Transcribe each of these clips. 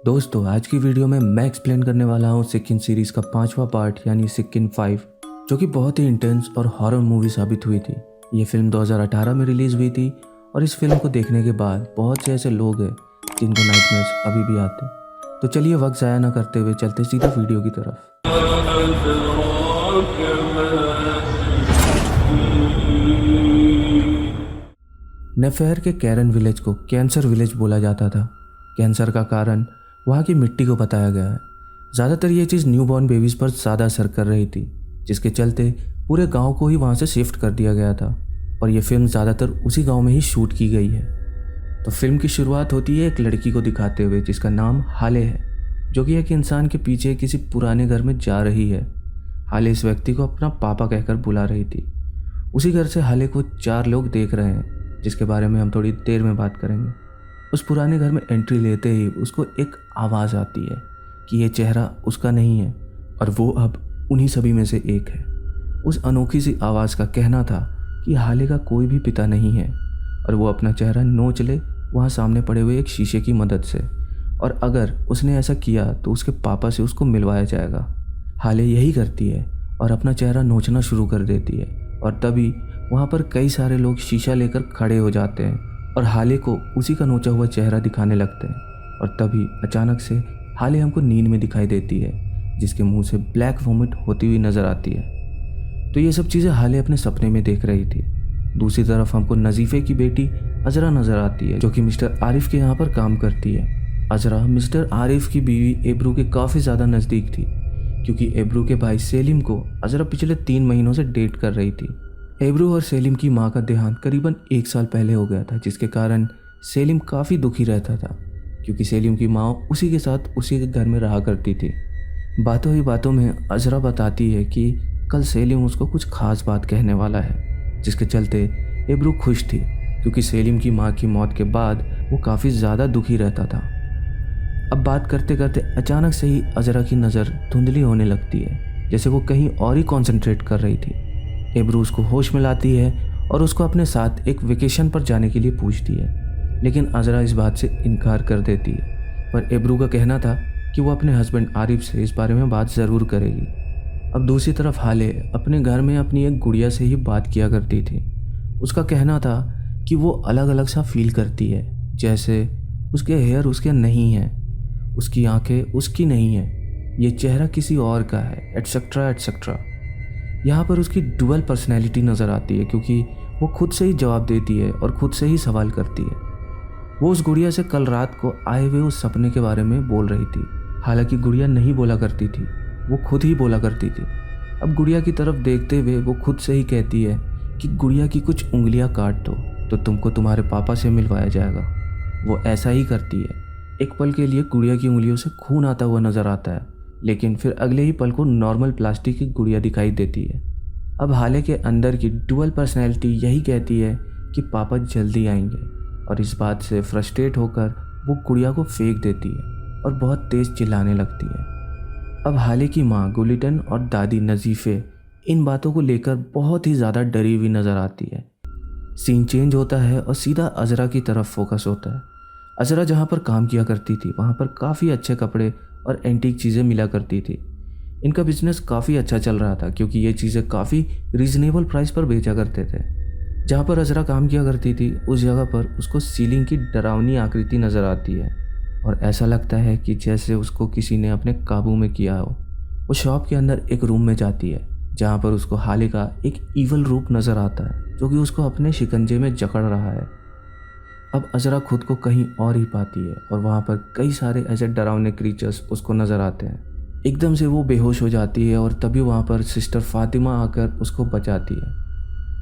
दोस्तों आज की वीडियो में मैं एक्सप्लेन करने वाला हूँ सिक्किन सीरीज़ का 5वां पार्ट यानी सिक्किन 5, जो कि बहुत ही इंटेंस और हॉरर मूवी साबित हुई थी। ये फिल्म 2018 में रिलीज़ हुई थी और इस फिल्म को देखने के बाद बहुत से ऐसे लोग हैं जिनको नाइटमेयर्स अभी भी आते हैं। तो चलिए वक्त ज़ाया ना करते हुए चलते सीधा वीडियो की तरफ। नेफेयर के कैरन विलेज को कैंसर विलेज बोला जाता था। कैंसर का कारण वहाँ की मिट्टी को बताया गया है। ज़्यादातर ये चीज़ न्यूबॉर्न बेबीज़ पर ज़्यादा असर कर रही थी, जिसके चलते पूरे गांव को ही वहाँ से शिफ्ट कर दिया गया था और ये फिल्म ज़्यादातर उसी गांव में ही शूट की गई है। तो फिल्म की शुरुआत होती है एक लड़की को दिखाते हुए जिसका नाम हाले है, जो कि एक इंसान के पीछे किसी पुराने घर में जा रही है। हाले इस व्यक्ति को अपना पापा कहकर बुला रही थी। उसी घर से हाले को 4 लोग देख रहे हैं, जिसके बारे में हम थोड़ी देर में बात करेंगे। उस पुराने घर में एंट्री लेते ही उसको एक आवाज़ आती है कि ये चेहरा उसका नहीं है और वो अब उन्हीं सभी में से एक है। उस अनोखी सी आवाज़ का कहना था कि हाले का कोई भी पिता नहीं है और वो अपना चेहरा नोच ले वहाँ सामने पड़े हुए एक शीशे की मदद से, और अगर उसने ऐसा किया तो उसके पापा से उसको मिलवाया जाएगा। हाले यही करती है और अपना चेहरा नोचना शुरू कर देती है और तभी वहाँ पर कई सारे लोग शीशा लेकर खड़े हो जाते हैं और हाले को उसी का नोचा हुआ चेहरा दिखाने लगते हैं। और तभी अचानक से हाले हमको नींद में दिखाई देती है, जिसके मुंह से ब्लैक वोमिट होती हुई नज़र आती है। तो ये सब चीज़ें हाले अपने सपने में देख रही थी। दूसरी तरफ हमको नजीफ़े की बेटी अजरा नज़र आती है, जो कि मिस्टर आरिफ के यहाँ पर काम करती है। अजरा मिस्टर आरिफ की बीवी एब्रू के काफ़ी ज़्यादा नज़दीक थी, क्योंकि एब्रू के भाई सेलिम को अजरा पिछले 3 महीनों से डेट कर रही थी। एब्रू और सेलिम की मां का देहांत करीबन 1 साल पहले हो गया था, जिसके कारण सेलिम काफ़ी दुखी रहता था, क्योंकि सेलिम की मां उसी के साथ उसी के घर में रहा करती थी। बातों ही बातों में अजरा बताती है कि कल सेलिम उसको कुछ खास बात कहने वाला है, जिसके चलते एब्रू खुश थी, क्योंकि सेलिम की माँ की मौत के बाद वो काफ़ी ज़्यादा दुखी रहता था। अब बात करते करते अचानक से ही अजरा की नज़र धुंधली होने लगती है, जैसे वो कहीं और ही कॉन्सेंट्रेट कर रही थी। एब्रू उसको होश में लाती है और उसको अपने साथ एक वेकेशन पर जाने के लिए पूछती है, लेकिन अजरा इस बात से इनकार कर देती है। पर एब्रू का कहना था कि वो अपने हस्बैंड आरिफ से इस बारे में बात ज़रूर करेगी। अब दूसरी तरफ हाले अपने घर में अपनी एक गुड़िया से ही बात किया करती थी। उसका कहना था कि वो अलग अलग सा फील करती है, जैसे उसके हेयर उसके नहीं है, उसकी आंखें उसकी नहीं है, ये चेहरा किसी और का है, एटसेट्रा एटसेट्रा। यहाँ पर उसकी डुअल पर्सनैलिटी नज़र आती है, क्योंकि वो खुद से ही जवाब देती है और खुद से ही सवाल करती है। वो उस गुड़िया से कल रात को आए हुए उस सपने के बारे में बोल रही थी। हालांकि गुड़िया नहीं बोला करती थी, वो खुद ही बोला करती थी। अब गुड़िया की तरफ देखते हुए वो खुद से ही कहती है कि गुड़िया की कुछ उंगलियां काट दो तो तुमको तुम्हारे पापा से मिलवाया जाएगा। वो ऐसा ही करती है। एक पल के लिए गुड़िया की उंगलियों से खून आता हुआ नज़र आता है, लेकिन फिर अगले ही पल को नॉर्मल प्लास्टिक की गुड़िया दिखाई देती है। अब हाले के अंदर की डुअल पर्सनैलिटी यही कहती है कि पापा जल्दी आएंगे, और इस बात से फ्रस्ट्रेट होकर वो गुड़िया को फेंक देती है और बहुत तेज़ चिल्लाने लगती है। अब हाले की माँ गुलिटन और दादी नजीफ़े इन बातों को लेकर बहुत ही ज़्यादा डरी हुई नज़र आती है। सीन चेंज होता है और सीधा अजरा की तरफ फोकस होता है। अजरा जहाँ पर काम किया करती थी वहाँ पर काफ़ी अच्छे कपड़े और एंटीक चीज़ें मिला करती थी। इनका बिजनेस काफ़ी अच्छा चल रहा था, क्योंकि ये चीज़ें काफ़ी रीज़नेबल प्राइस पर बेचा करते थे। जहाँ पर अजरा काम किया करती थी उस जगह पर उसको सीलिंग की डरावनी आकृति नज़र आती है और ऐसा लगता है कि जैसे उसको किसी ने अपने काबू में किया हो। वो शॉप के अंदर एक रूम में जाती है, जहाँ पर उसको हाले का एक ईवल रूप नज़र आता है, जो कि उसको अपने शिकंजे में जकड़ रहा है। अब अजरा खुद को कहीं और ही पाती है और वहाँ पर कई सारे ऐसे डरावने क्रीचर्स उसको नज़र आते हैं। एकदम से वो बेहोश हो जाती है और तभी वहाँ पर सिस्टर फातिमा आकर उसको बचाती है।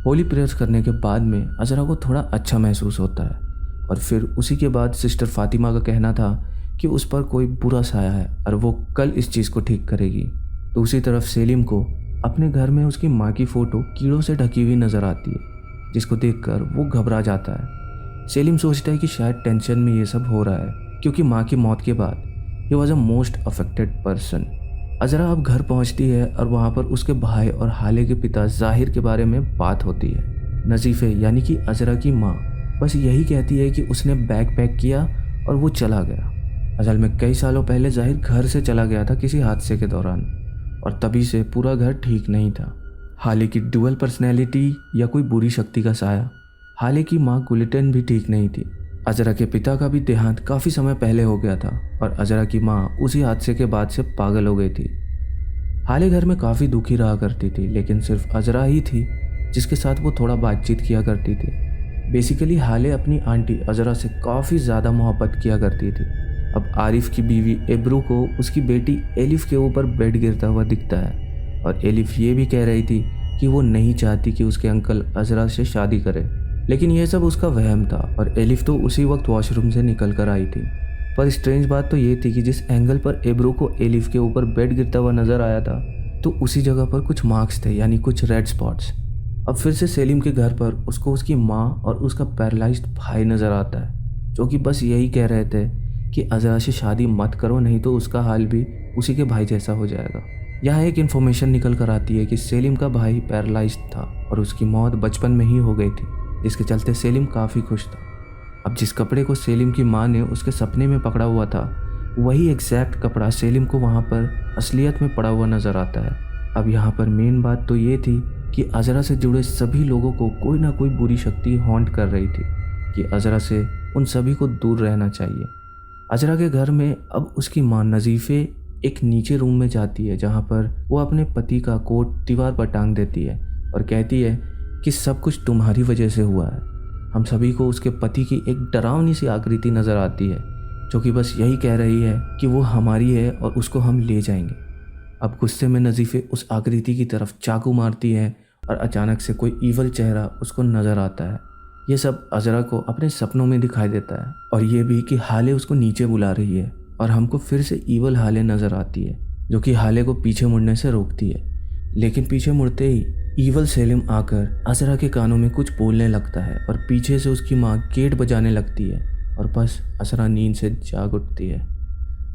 होली प्रेयर्स करने के बाद में अजरा को थोड़ा अच्छा महसूस होता है और फिर उसी के बाद सिस्टर फातिमा का कहना था कि उस पर कोई बुरा साया है और वो कल इस चीज़ को ठीक करेगी। दूसरी तरफ सेलिम को अपने घर में उसकी माँ की फ़ोटो कीड़ों से ढकी हुई नज़र आती है, जिसको देखकर वो घबरा जाता है। सेलिम सोचता है कि शायद टेंशन में ये सब हो रहा है, क्योंकि माँ की मौत के बाद ही was a most affected person. Azra अब घर पहुँचती है और वहाँ पर उसके भाई और हाले के पिता जाहिर के बारे में बात होती है। नजीफ़े यानी कि अजरा की माँ बस यही कहती है कि उसने बैग पैक किया और वो चला गया। असल में कई सालों पहले जाहिर घर से चला गया था किसी हादसे के दौरान, और तभी से पूरा घर ठीक नहीं था। हाले की डुअल पर्सनैलिटी या कोई बुरी शक्ति का साया। हाले की माँ गुलिटन भी ठीक नहीं थी। अजरा के पिता का भी देहांत काफ़ी समय पहले हो गया था और अजरा की माँ उसी हादसे के बाद से पागल हो गई थी। हाले घर में काफ़ी दुखी रहा करती थी, लेकिन सिर्फ अजरा ही थी जिसके साथ वो थोड़ा बातचीत किया करती थी। बेसिकली हाले अपनी आंटी अजरा से काफ़ी ज़्यादा मोहब्बत किया करती थी। अब आरिफ की बीवी एब्रू को उसकी बेटी एलिफ के ऊपर बेड गिरता हुआ दिखता है, और एलिफ ये भी कह रही थी कि वो नहीं चाहती कि उसके अंकल अजरा से शादी करे, लेकिन यह सब उसका वहम था और एलिफ तो उसी वक्त वॉशरूम से निकल कर आई थी। पर स्ट्रेंज बात तो ये थी कि जिस एंगल पर एब्रू को एलिफ के ऊपर बेड गिरता हुआ नजर आया था, तो उसी जगह पर कुछ मार्क्स थे, यानी कुछ रेड स्पॉट्स। अब फिर से सेलिम के घर पर उसको उसकी माँ और उसका पैरालाइज्ड भाई नजर आता है, जो कि बस यही कह रहे थे कि अजरा से शादी मत करो, नहीं तो उसका हाल भी उसी के भाई जैसा हो जाएगा। यहाँ एक इन्फॉर्मेशन निकल कर आती है कि सेलिम का भाई पैरालाइज्ड था और उसकी मौत बचपन में ही हो गई थी, जिसके चलते सेलिम काफ़ी खुश था। अब जिस कपड़े को सेलिम की माँ ने उसके सपने में पकड़ा हुआ था, वही एग्जैक्ट कपड़ा सेलिम को वहाँ पर असलियत में पड़ा हुआ नज़र आता है। अब यहाँ पर मेन बात तो ये थी कि अजरा से जुड़े सभी लोगों को कोई ना कोई बुरी शक्ति हॉन्ट कर रही थी कि अजरा से उन सभी को दूर रहना चाहिए। अजरा के घर में अब उसकी माँ नज़ीफ़े एक नीचे रूम में जाती है, जहाँ पर वो अपने पति का कोट दीवार पर टांग देती है और कहती है कि सब कुछ तुम्हारी वजह से हुआ है। हम सभी को उसके पति की एक डरावनी सी आकृति नज़र आती है, जो कि बस यही कह रही है कि वो हमारी है और उसको हम ले जाएंगे। अब गुस्से में नज़ीफ़े उस आकृति की तरफ चाकू मारती है और अचानक से कोई ईवल चेहरा उसको नज़र आता है। ये सब अजरा को अपने सपनों में दिखाई देता है, और ये भी कि हाले उसको नीचे बुला रही है, और हमको फिर से ईवल हाले नज़र आती है, जो कि हाले को पीछे मुड़ने से रोकती है। लेकिन पीछे मुड़ते ही ईवल सेलिम आकर अजरा के कानों में कुछ बोलने लगता है और पीछे से उसकी माँ गेट बजाने लगती है, और बस अजरा नींद से जाग उठती है।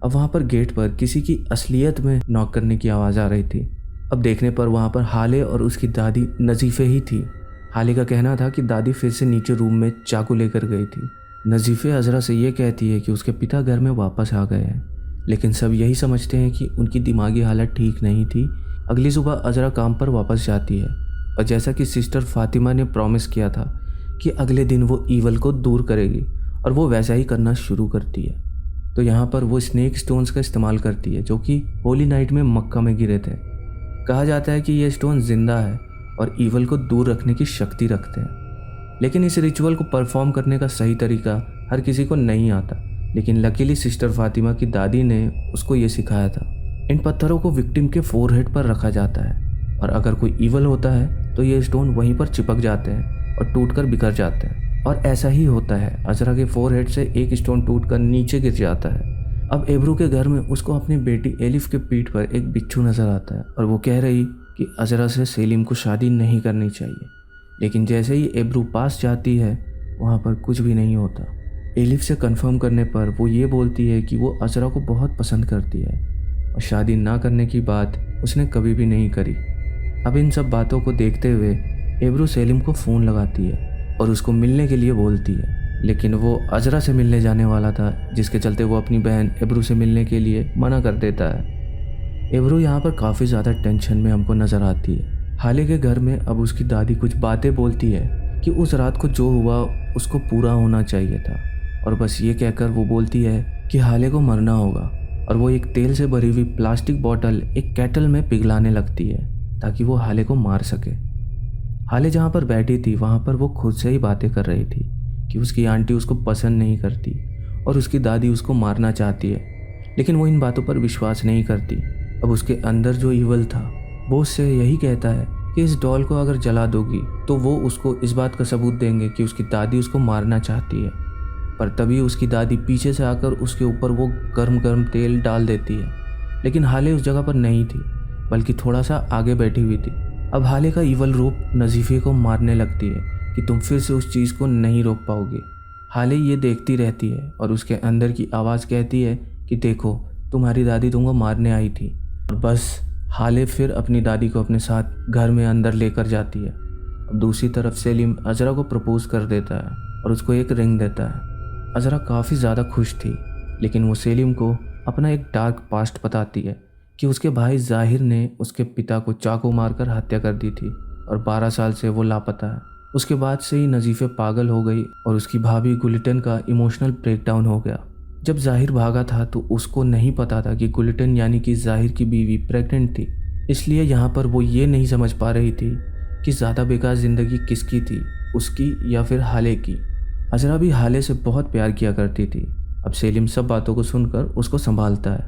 अब वहाँ पर गेट पर किसी की असलियत में नॉक करने की आवाज़ आ रही थी। अब देखने पर वहाँ पर हाले और उसकी दादी नज़ीफ़े ही थी। हाले का कहना था कि दादी फिर से नीचे रूम में चाकू लेकर गई थी। नज़ीफ़े अजरा से ये कहती है कि उसके पिता घर में वापस आ गए हैं, लेकिन सब यही समझते हैं कि उनकी दिमागी हालत ठीक नहीं थी। अगली सुबह अजरा काम पर वापस जाती है, और जैसा कि सिस्टर फातिमा ने प्रॉमिस किया था कि अगले दिन वो ईवल को दूर करेगी, और वो वैसा ही करना शुरू करती है। तो यहाँ पर वो स्नेक स्टोन्स का इस्तेमाल करती है, जो कि होली नाइट में मक्का में गिरे थे। कहा जाता है कि ये स्टोन जिंदा है और ईवल को दूर रखने की शक्ति रखते हैं, लेकिन इस रिचुअल को परफॉर्म करने का सही तरीका हर किसी को नहीं आता। लेकिन लकीली सिस्टर फातिमा की दादी ने उसको ये सिखाया था। इन पत्थरों को विक्टिम के फोरहेड पर रखा जाता है, और अगर कोई ईवल होता है तो ये स्टोन वहीं पर चिपक जाते हैं और टूटकर बिखर जाते हैं, और ऐसा ही होता है। अजरा के फोरहेड से एक स्टोन टूटकर नीचे गिर जाता है। अब एब्रू के घर में उसको अपनी बेटी एलिफ के पीठ पर एक बिच्छू नजर आता है, और वो कह रही कि अजरा से सेलिम को शादी नहीं करनी चाहिए। लेकिन जैसे ही एब्रू पास जाती है, वहाँ पर कुछ भी नहीं होता। एलिफ से कंफर्म करने पर वो ये बोलती है कि वो अजरा को बहुत पसंद करती है और शादी ना करने की बात उसने कभी भी नहीं करी। अब इन सब बातों को देखते हुए एब्रू सेलिम को फ़ोन लगाती है और उसको मिलने के लिए बोलती है, लेकिन वो अजरा से मिलने जाने वाला था, जिसके चलते वो अपनी बहन एब्रू से मिलने के लिए मना कर देता है। एब्रू यहाँ पर काफ़ी ज़्यादा टेंशन में हमको नज़र आती है। हाले के घर में अब उसकी दादी कुछ बातें बोलती है कि उस रात को जो हुआ उसको पूरा होना चाहिए था, और बस ये कहकर वो बोलती है कि हाले को मरना होगा, और वो एक तेल से भरी हुई प्लास्टिक बॉटल एक केटल में पिघलाने लगती है ताकि वो हाले को मार सके। हाले जहाँ पर बैठी थी वहाँ पर वो खुद से ही बातें कर रही थी कि उसकी आंटी उसको पसंद नहीं करती और उसकी दादी उसको मारना चाहती है, लेकिन वो इन बातों पर विश्वास नहीं करती। अब उसके अंदर जो ईवल था वो उससे यही कहता है कि इस डॉल को अगर जला दोगी तो वो उसको इस बात का सबूत देंगे कि उसकी दादी उसको मारना चाहती है। पर तभी उसकी दादी पीछे से आकर उसके ऊपर वो गर्म गर्म तेल डाल देती है, लेकिन हाले उस जगह पर नहीं थी, बल्कि थोड़ा सा आगे बैठी हुई थी। अब हाले का ईवल रूप नज़ीफ़े को मारने लगती है कि तुम फिर से उस चीज़ को नहीं रोक पाओगे। हाले ये देखती रहती है और उसके अंदर की आवाज़ कहती है कि देखो, तुम्हारी दादी तुमको मारने आई थी। और बस हाले फिर अपनी दादी को अपने साथ घर में अंदर लेकर जाती है। अब दूसरी तरफ सेलिम अजरा को प्रपोज कर देता है और उसको एक रिंग देता है। अजरा काफ़ी ज़्यादा खुश थी, लेकिन वो सेलिम को अपना एक डार्क पास्ट बताती है कि उसके भाई जाहिर ने उसके पिता को चाकू मारकर हत्या कर दी थी और 12 साल से वो लापता है। उसके बाद से ही नजीफे पागल हो गई और उसकी भाभी गुलिटन का इमोशनल ब्रेकडाउन हो गया। जब जाहिर भागा था तो उसको नहीं पता था कि गुलिटन यानी कि जाहिर की बीवी प्रेग्नेंट थी, इसलिए यहाँ पर वो ये नहीं समझ पा रही थी कि ज़्यादा बेकार ज़िंदगी किसकी थी, उसकी या फिर हाले की। अजरा भी हाले से बहुत प्यार किया करती थी। अब सेलिम सब बातों को सुनकर उसको संभालता है।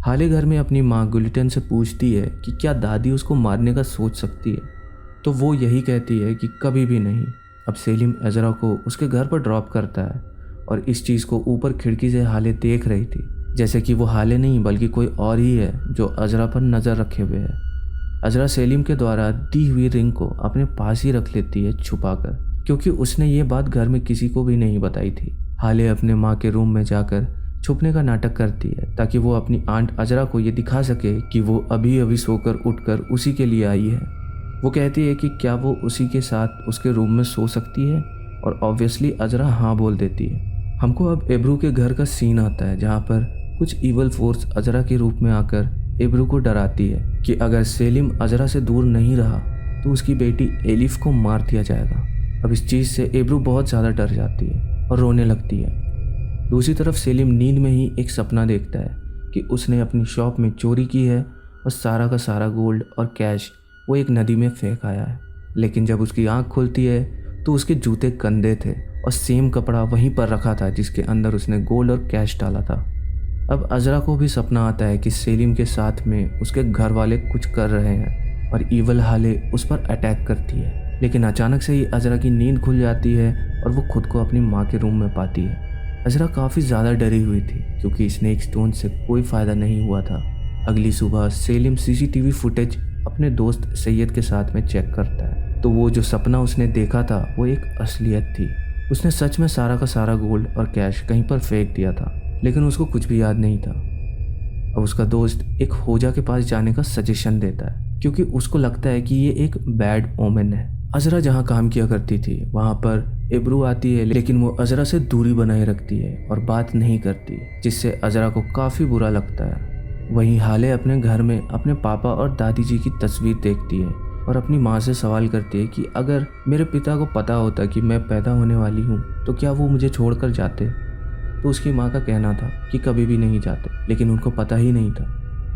हाले घर में अपनी माँ गुलिटन से पूछती है कि क्या दादी उसको मारने का सोच सकती है, तो वो यही कहती है कि कभी भी नहीं। अब सेलिम अजरा को उसके घर पर ड्रॉप करता है और इस चीज़ को ऊपर खिड़की से हाले देख रही थी, जैसे कि वो हाले नहीं बल्कि कोई और ही है जो अजरा पर नज़र रखे हुए है। अजरा सेलिम के द्वारा दी हुई रिंग को अपने पास ही रख लेती है छुपाकर, क्योंकि उसने ये बात घर में किसी को भी नहीं बताई थी। हाले अपने माँ के रूम में जाकर छुपने का नाटक करती है ताकि वो अपनी आंट अजरा को ये दिखा सके कि वो अभी अभी सोकर उठकर उसी के लिए आई है। वो कहती है कि क्या वो उसी के साथ उसके रूम में सो सकती है, और ऑब्वियसली अजरा हाँ बोल देती है। हमको अब एब्रू के घर का सीन आता है जहाँ पर कुछ ईवल फोर्स अजरा के रूप में आकर एब्रू को डराती है कि अगर सेलिम अजरा से दूर नहीं रहा तो उसकी बेटी एलिफ को मार दिया जाएगा। अब इस चीज़ से एब्रू बहुत ज़्यादा डर जाती है और रोने लगती है। दूसरी तरफ सेलिम नींद में ही एक सपना देखता है कि उसने अपनी शॉप में चोरी की है और सारा का सारा गोल्ड और कैश वो एक नदी में फेंक आया है। लेकिन जब उसकी आंख खुलती है तो उसके जूते गंदे थे और सेम कपड़ा वहीं पर रखा था जिसके अंदर उसने गोल्ड और कैश डाला था। अब अजरा को भी सपना आता है कि सेलिम के साथ में उसके घर वाले कुछ कर रहे हैं और ईवल हाले उस पर अटैक करती है। लेकिन अचानक से ही अजरा की नींद खुल जाती है और वो खुद को अपनी माँ के रूम में पाती है। अजरा काफ़ी ज़्यादा डरी हुई थी क्योंकि स्नेक स्टोन से कोई फ़ायदा नहीं हुआ था। अगली सुबह सेलिम सीसीटीवी फुटेज अपने दोस्त सैयद के साथ में चेक करता है तो वो जो सपना उसने देखा था वो एक असलियत थी। उसने सच में सारा का सारा गोल्ड और कैश कहीं पर फेंक दिया था, लेकिन उसको कुछ भी याद नहीं था। अब उसका दोस्त एक होजा के पास जाने का सजेशन देता है क्योंकि उसको लगता है कि ये एक बैड ओमेन है। अजरा जहाँ काम किया करती थी वहाँ पर एब्रू आती है, लेकिन वो अजरा से दूरी बनाए रखती है और बात नहीं करती, जिससे अजरा को काफ़ी बुरा लगता है। वहीं हाले अपने घर में अपने पापा और दादी जी की तस्वीर देखती है और अपनी माँ से सवाल करती है कि अगर मेरे पिता को पता होता कि मैं पैदा होने वाली हूँ तो क्या वो मुझे छोड़कर जाते। तो उसकी माँ का कहना था कि कभी भी नहीं जाते, लेकिन उनको पता ही नहीं था।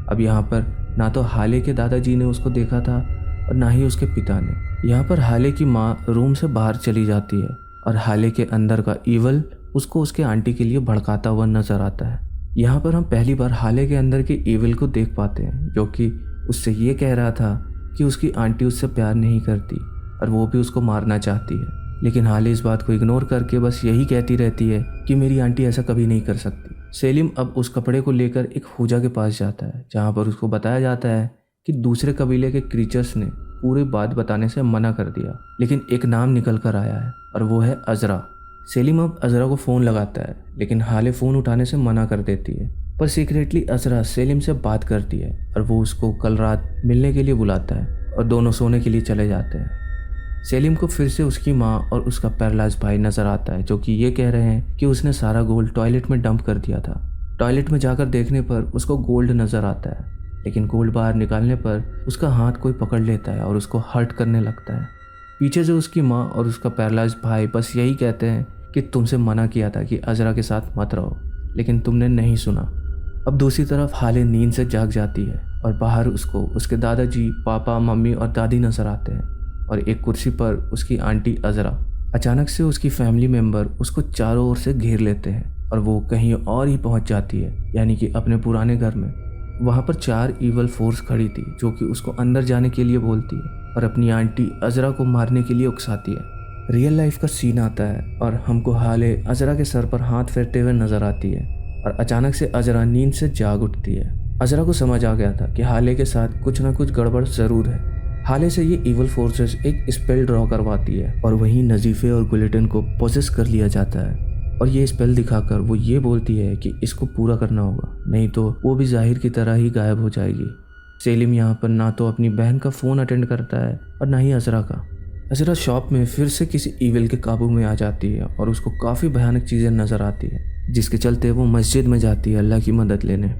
अब यहाँ पर ना तो हाले के दादाजी ने उसको देखा था और ना ही उसके पिता ने। यहाँ पर हाले की माँ रूम से बाहर चली जाती है और हाले के अंदर का ईवल उसको उसके आंटी के लिए भड़काता हुआ नजर आता है। यहाँ पर हम पहली बार हाले के अंदर के ईवल को देख पाते हैं जो कि उससे ये कह रहा था कि उसकी आंटी उससे प्यार नहीं करती और वो भी उसको मारना चाहती है। लेकिन हाले इस बात को इग्नोर करके बस यही कहती रहती है कि मेरी आंटी ऐसा कभी नहीं कर सकती। सेलिम अब उस कपड़े को लेकर एक होजा के पास जाता है जहाँ पर उसको बताया जाता है कि दूसरे कबीले के क्रीचर्स ने पूरी बात बताने से मना कर दिया, लेकिन एक नाम निकल कर आया है और वो है अजरा। सेलिम अब अजरा को फ़ोन लगाता है, लेकिन हाले फ़ोन उठाने से मना कर देती है, पर सीक्रेटली अजरा सेलिम से बात करती है और वो उसको कल रात मिलने के लिए बुलाता है और दोनों सोने के लिए चले जाते हैं। सेलिम को फिर से उसकी माँ और उसका पैरालाइज भाई नज़र आता है जो कि ये कह रहे हैं कि उसने सारा गोल्ड टॉयलेट में डंप कर दिया था। टॉयलेट में जाकर देखने पर उसको गोल्ड नज़र आता है, लेकिन गोल्ड बाहर निकालने पर उसका हाथ कोई पकड़ लेता है और उसको हर्ट करने लगता है। पीछे से उसकी माँ और उसका पैरालाइज भाई बस यही कहते हैं कि तुमसे मना किया था कि अजरा के साथ मत रहो, लेकिन तुमने नहीं सुना। अब दूसरी तरफ हाले नींद से जाग जाती है और बाहर उसको उसके दादाजी, पापा, मम्मी और दादी नजर आते हैं और एक कुर्सी पर उसकी आंटी अजरा। अचानक से उसकी फैमिली मेंबर उसको चारों ओर से घेर लेते हैं और वो कहीं और ही पहुंच जाती है, यानी कि अपने पुराने घर में। वहाँ पर 4 ईवल फोर्स खड़ी थी जो कि उसको अंदर जाने के लिए बोलती है और अपनी आंटी अजरा को मारने के लिए उकसाती है। रियल लाइफ का सीन आता है और हमको हाले अजरा के सर पर हाथ फेरते हुए नजर आती है और अचानक से अजरा नींद से जाग उठती है। अजरा को समझ आ गया था कि हाले के साथ कुछ ना कुछ गड़बड़ जरूर है। हाले से ये इवल फोर्सेस एक स्पेल ड्रॉ करवाती है और वहीं नजीफे और गुलिटन को पोजेस कर लिया जाता है और ये स्पेल दिखाकर वो ये बोलती है कि इसको पूरा करना होगा, नहीं तो वो भी जाहिर की तरह ही गायब हो जाएगी। सेलिम यहाँ पर ना तो अपनी बहन का फ़ोन अटेंड करता है और ना ही अजरा का। अजरा शॉप में फिर से किसी ईविल के काबू में आ जाती है और उसको काफ़ी भयानक चीज़ें नज़र आती है। जिसके चलते वो मस्जिद में जाती है अल्लाह की मदद लेने।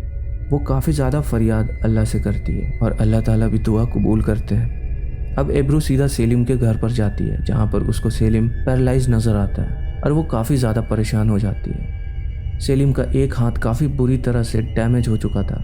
वो काफ़ी ज़्यादा फरियाद अल्लाह से करती है और अल्लाह ताला भी दुआ कबूल करते हैं। अब एब्रू सीधा सेलिम के घर पर जाती है, जहाँ पर उसको सेलिम पैरालाइज नज़र आता है और वो काफ़ी ज़्यादा परेशान हो जाती है। सेलिम का एक हाथ काफ़ी बुरी तरह से डैमेज हो चुका था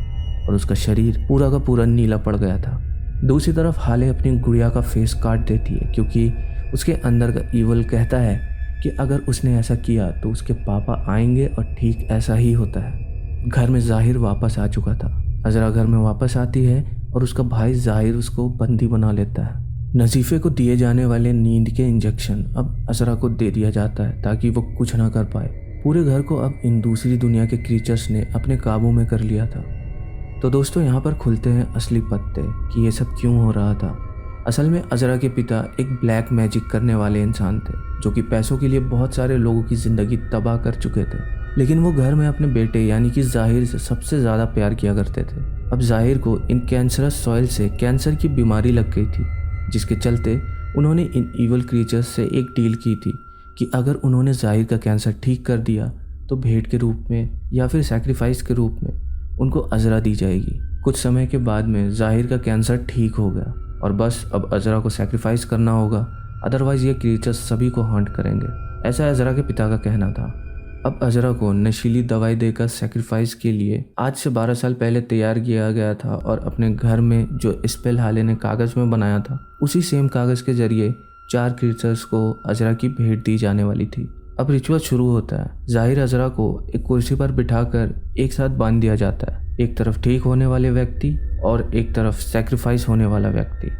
और उसका शरीर पूरा का पूरा नीला पड़ गया था। दूसरी तरफ हाले अपनी गुड़िया का फेस काट देती है, क्योंकि उसके अंदर का ईवल कहता है कि अगर उसने ऐसा किया तो उसके पापा आएंगे और ठीक ऐसा ही होता है। घर में ज़ाहिर वापस आ चुका था। अजरा घर में वापस आती है और उसका भाई ज़ाहिर उसको बंदी बना लेता है। नज़ीफ़े को दिए जाने वाले नींद के इंजेक्शन अब अजरा को दे दिया जाता है ताकि वो कुछ ना कर पाए। पूरे घर को अब इन दूसरी दुनिया के क्रीचर्स ने अपने काबू में कर लिया था। तो दोस्तों, यहाँ पर खुलते हैं असली पत्ते कि ये सब क्यों हो रहा था। असल में अजरा के पिता एक ब्लैक मैजिक करने वाले इंसान थे, जो कि पैसों के लिए बहुत सारे लोगों की ज़िंदगी तबाह कर चुके थे। लेकिन वो घर में अपने बेटे यानी कि ज़ाहिर से सबसे ज़्यादा प्यार किया करते थे। अब ज़ाहिर को इन कैंसरस सॉइल से कैंसर की बीमारी लग गई थी, जिसके चलते उन्होंने इन ईवल क्रीचर्स से एक डील की थी कि अगर उन्होंने ज़ाहिर का कैंसर ठीक कर दिया तो भेंट के रूप में या फिर सैक्रिफाइस के रूप में उनको अजरा दी जाएगी। कुछ समय के बाद में ज़ाहिर का कैंसर ठीक हो गया और बस अब अजरा को सैक्रिफाइस करना होगा, अदरवाइज़ ये क्रीचर्स सभी को हॉन्ट करेंगे। ऐसा अजरा के पिता का कहना था। अब अजरा को नशीली दवाई देकर सैक्रिफाइस के लिए आज से 12 साल पहले तैयार किया गया था और अपने घर में जो स्पेल हाले ने कागज़ में बनाया था, उसी सेम कागज़ के जरिए 4 क्रीचर्स को अजरा की भेंट दी जाने वाली थी। अब रिचुअल शुरू होता है। ज़ाहिर अजरा को एक कुर्सी पर बिठाकर एक साथ बांध दिया जाता है, एक तरफ ठीक होने वाले व्यक्ति और एक तरफ सैक्रिफाइस होने वाला व्यक्ति।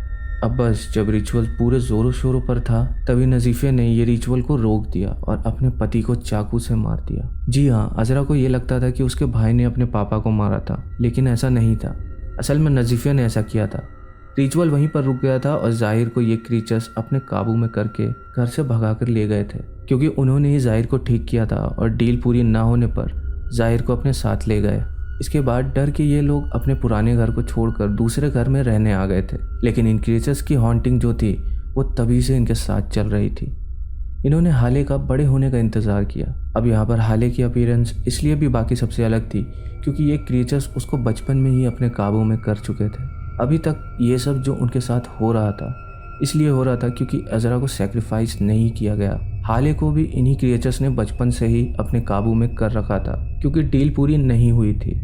अब बस जब रिचुअल पूरे जोरों शोरों पर था, तभी नज़ीफ़े ने ये रिचुअल को रोक दिया और अपने पति को चाकू से मार दिया। जी हाँ, अजरा को ये लगता था कि उसके भाई ने अपने पापा को मारा था, लेकिन ऐसा नहीं था। असल में नज़ीफ़े ने ऐसा किया था। रिचुअल वहीं पर रुक गया था और ज़ाहिर को ये क्रीचर्स अपने काबू में करके घर से भगाकर ले गए थे, क्योंकि उन्होंने ही ज़ाहिर को ठीक किया था और डील पूरी ना होने पर ज़ाहिर को अपने साथ ले गए। इसके बाद डर के ये लोग अपने पुराने घर को छोड़कर दूसरे घर में रहने आ गए थे। लेकिन इन क्रीचर्स की हॉन्टिंग जो थी वो तभी से इनके साथ चल रही थी। इन्होंने हाले का बड़े होने का इंतज़ार किया। अब यहाँ पर हाले की अपीयरेंस इसलिए भी बाकी सबसे अलग थी क्योंकि ये क्रीचर्स उसको बचपन में ही अपने काबू में कर चुके थे। अभी तक ये सब जो उनके साथ हो रहा था इसलिए हो रहा था क्योंकि अजरा को सैक्रिफाइस नहीं किया गया। हाले को भी इन्हीं क्रिएचर्स ने बचपन से ही अपने काबू में कर रखा था क्योंकि डील पूरी नहीं हुई थी।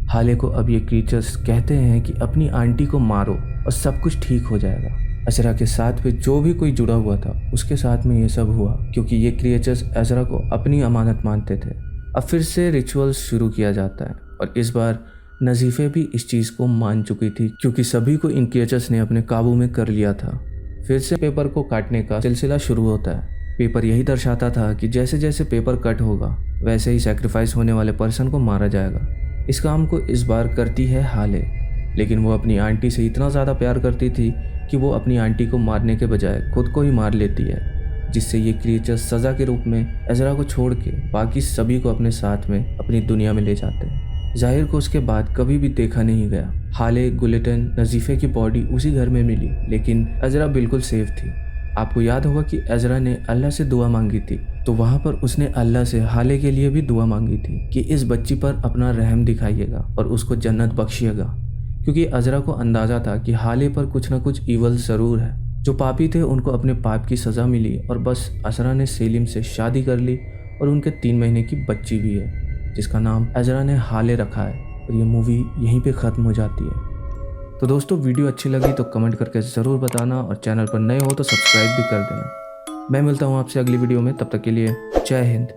हाले को अब ये क्रिएचर्स कहते हैं कि अपनी आंटी को मारो और सब कुछ ठीक हो जाएगा। अजरा के साथ में जो भी कोई जुड़ा हुआ था उसके साथ में ये सब हुआ क्योंकि ये क्रिएचर्स अजरा को अपनी अमानत मानते थे। अब फिर से रिचुअल शुरू किया जाता है और इस बार नज़ीफ़े भी इस चीज़ को मान चुकी थी क्योंकि सभी को इन क्रिएचर्स ने अपने काबू में कर लिया था। फिर से पेपर को काटने का सिलसिला शुरू होता है। पेपर यही दर्शाता था कि जैसे जैसे पेपर कट होगा वैसे ही सैक्रिफाइस होने वाले पर्सन को मारा जाएगा। इस काम को इस बार करती है हाले, लेकिन वो अपनी आंटी से इतना ज़्यादा प्यार करती थी कि वो अपनी आंटी को मारने के बजाय खुद को ही मार लेती है, जिससे ये क्रिएचर सज़ा के रूप में अजरा को छोड़ के बाकी सभी को अपने साथ में अपनी दुनिया में ले जाते हैं। ज़ाहिर को उसके बाद कभी भी देखा नहीं गया। हाले, गुलेटन, नज़ीफ़े की बॉडी उसी घर में मिली, लेकिन अजरा बिल्कुल सेफ थी। आपको याद होगा कि अजरा ने अल्लाह से दुआ मांगी थी, तो वहाँ पर उसने अल्लाह से हाले के लिए भी दुआ मांगी थी कि इस बच्ची पर अपना रहम दिखाइएगा और उसको जन्नत बख्शिएगा, क्योंकि अजरा को अंदाज़ा था कि हाले पर कुछ ना कुछ ईवल ज़रूर है। जो पापी थे उनको अपने पाप की सज़ा मिली और बस अजरा ने सेलिम से शादी कर ली और उनके 3 महीने की बच्ची भी है जिसका नाम अजरा ने हाले रखा है। और ये मूवी यहीं पे ख़त्म हो जाती है। तो दोस्तों, वीडियो अच्छी लगी तो कमेंट करके ज़रूर बताना और चैनल पर नए हो तो सब्सक्राइब भी कर देना। मैं मिलता हूँ आपसे अगली वीडियो में, तब तक के लिए जय हिंद।